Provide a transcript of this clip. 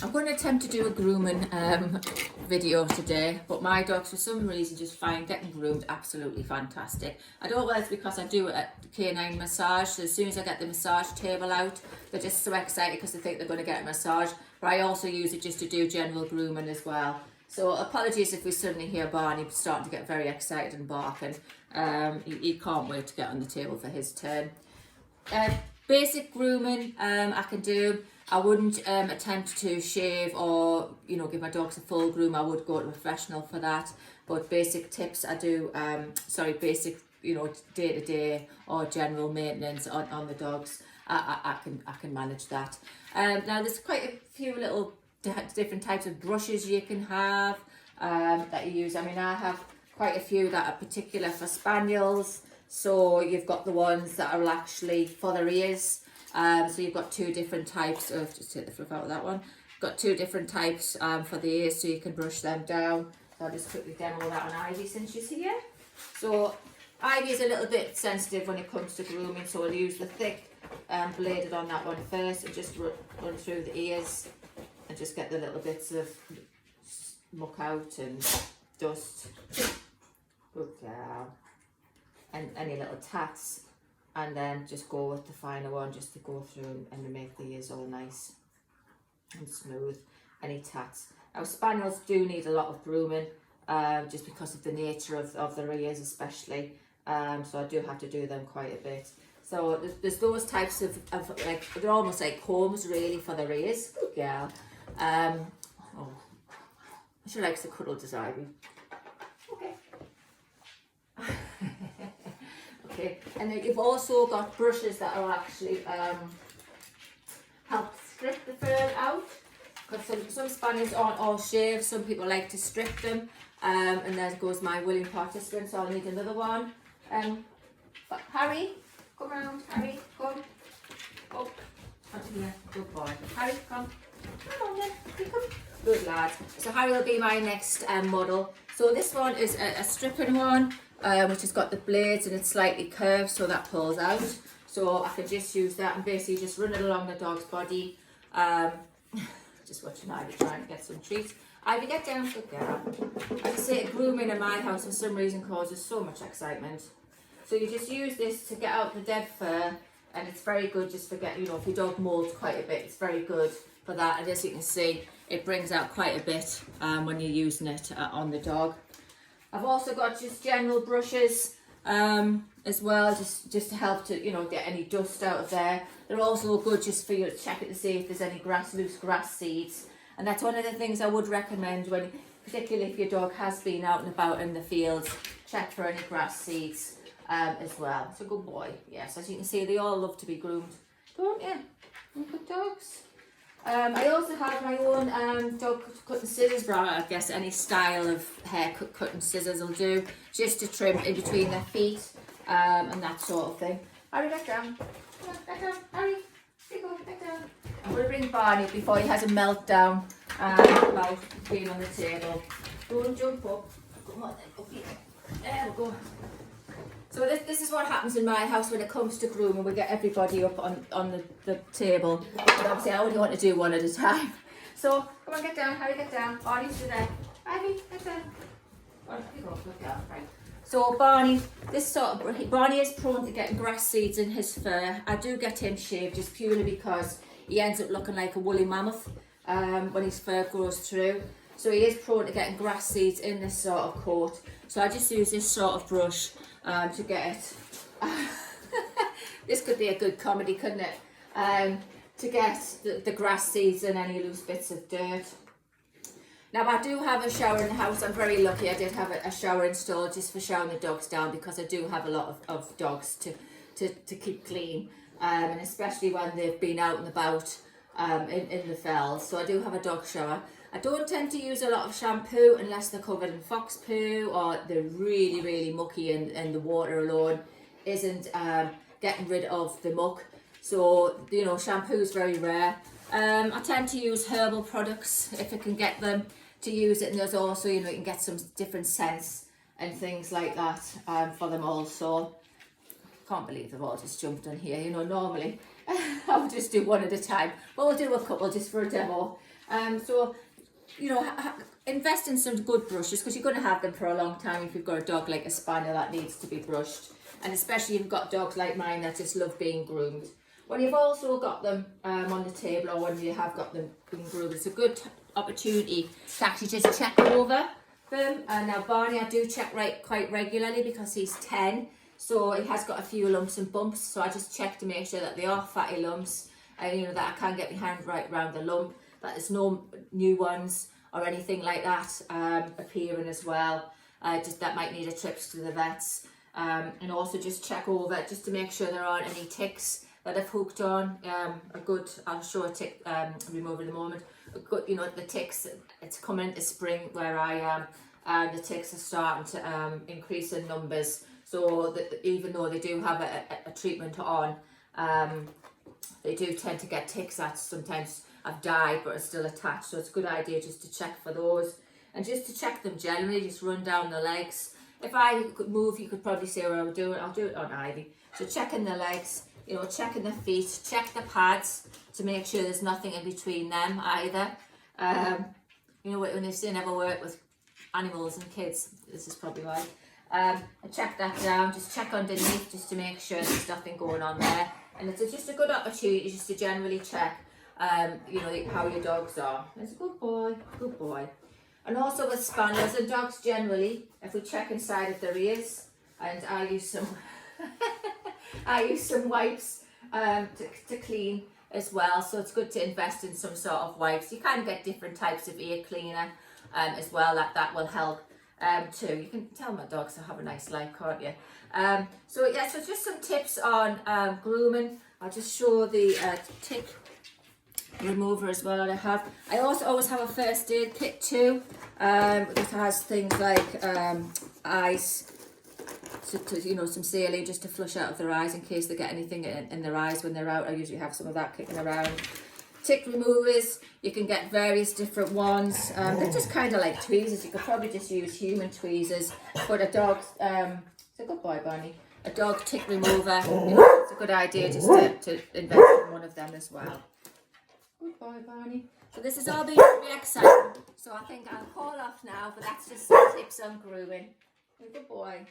I'm going to attempt to do a grooming video today, but my dogs for some reason just find getting groomed absolutely fantastic. I don't know whether it's because I do it at canine massage, so as soon as I get the massage table out, they're just so excited because they think they're going to get a massage, but I also use it just to do general grooming as well. So apologies if we suddenly hear Barney starting to get very excited and barking. He can't wait to get on the table for his turn. Basic grooming I can do. I wouldn't attempt to shave or give my dogs a full groom. I would go to a professional for that. But basic tips I do. Basic day to day or general maintenance on the dogs. I can manage that. Now there's quite a few little different types of brushes you can have that you use. I mean, I have quite a few that are particular for spaniels. So you've got the ones that are actually for their ears. So you've got two different types of, just take the fluff out of that one. Got two different types for the ears, so you can brush them down. So I'll just quickly demo that on Ivy since she's here. So Ivy is a little bit sensitive when it comes to grooming, so I'll use the thick bladed on that one first and just run through the ears and just get the little bits of muck out and dust. Good girl. And any little tats, and then just go with the finer one just to go through and make the ears all nice and smooth. Any tats. Now spaniels do need a lot of grooming just because of the nature of their ears especially, so I do have to do them quite a bit. So there's those types of like, they're almost like combs really for their ears. Good girl. She likes to cuddle, does Ivy? Okay. Okay, and then you've also got brushes that are actually help strip the fur out, because some spaniels aren't all shaved. Some people like to strip them, and there goes my willing participant, so I'll need another one. Harry, come round. Harry, come. Oh, onto here. Good boy. Harry, come. Come on then. Here, come. Good lad. So Harry will be my next model. So this one is a stripping one, which has got the blades and it's slightly curved, so that pulls out. So I can just use that and basically just run it along the dog's body. Just watching Ivy trying to get some treats. Ivy, get down, good girl. As I say, grooming in my house for some reason causes so much excitement. So you just use this to get out the dead fur, and it's very good just for getting, if your dog molds quite a bit, it's very good for that. And as you can see, it brings out quite a bit when you're using it on the dog. I've also got just general brushes as well, just to help to get any dust out of there. They're also good just for you to check it to see if there's any loose grass seeds, and that's one of the things I would recommend when, particularly if your dog has been out and about in the fields, check for any grass seeds as well. It's a good boy. Yes, as you can see, they all love to be groomed, don't you? Good dogs. I also have my own dog cutting scissors, but I guess any style of hair cutting scissors will do, just to trim in between their feet and that sort of thing. Harry, back down. Come on, back down. Harry, here you go, back down. I'm going to bring Barney before he has a meltdown about being on the table. Don't jump up. Come on then, up here. There we go. So this is what happens in my house when it comes to grooming. We get everybody up on the table. But obviously I only want to do one at a time. So come on, get down, Harry, get down. Barney's still there. Ivy, get down. Barney, you go, good girl, right. So Barney is prone to getting grass seeds in his fur. I do get him shaved just purely because he ends up looking like a woolly mammoth when his fur goes through. So he is prone to getting grass seeds in this sort of coat. So I just use this sort of brush to get it. This could be a good comedy, couldn't it? To get the grass seeds and any loose bits of dirt. Now I do have a shower in the house. I'm very lucky I did have a shower installed just for showering the dogs down, because I do have a lot of dogs to keep clean, and especially when they've been out and about in the fells. So I do have a dog shower. I don't tend to use a lot of shampoo unless they're covered in fox poo or they're really, really mucky and the water alone isn't getting rid of the muck. So, shampoo is very rare. I tend to use herbal products if I can get them to use it. And there's also, you can get some different scents and things like that for them also. can't believe they've all just jumped on here. You know, normally I would just do one at a time, but we'll do a couple just for a demo. So, you know, invest in some good brushes, because you're going to have them for a long time if you've got a dog like a spaniel that needs to be brushed, and especially if you've got dogs like mine that just love being groomed. When you've also got them on the table, or when you have got them being groomed, it's a good opportunity to actually just check over them. Now Barney, I do check quite regularly because he's 10, so he has got a few lumps and bumps, so I just check to make sure that they are fatty lumps, and you know, that I can get my hand right around the lump, that there's no new ones or anything like that appearing as well. Just that might need a trip to the vets, and also just check over just to make sure there aren't any ticks that I've hooked on. A good, I'll show a tick remover in a moment. A good, you know, the ticks, it's coming into spring where I am, and the ticks are starting to increase in numbers. So that even though they do have a treatment on, they do tend to get ticks that sometimes have died but are still attached. So it's a good idea just to check for those, and just to check them generally, just run down the legs. If I could move, you could probably see where I'll do it on Ivy. So checking the legs, you know, checking the feet, check the pads to make sure there's nothing in between them either. You know, when they say never work with animals and kids, this is probably why. I check that down, just check underneath just to make sure there's nothing going on there. And it's just a good opportunity just to generally check, you know, how your dogs are. It's a good boy, good boy. And also with spaniels and dogs generally, if we check inside of their ears, and I use some wipes to clean as well, so it's good to invest in some sort of wipes. You can get different types of ear cleaner as well, that will help too. You can tell my dogs have a nice life, can't you? So yeah, so just some tips on grooming. I'll just show the tick remover as well that I have. I also always have a first aid kit too, which has things like eyes, to, you know, some saline just to flush out of their eyes in case they get anything in their eyes when they're out. I usually have some of that kicking around. Tick removers, you can get various different ones. They're just kind of like tweezers. You could probably just use human tweezers, but a dog's, it's a good boy, Barney. A dog tick remover, you know, it's a good idea just to invest in one of them as well. Good boy, Barney. So this has all been really exciting. So I think I'll call off now, but that's just some tips on grooming. Good boy.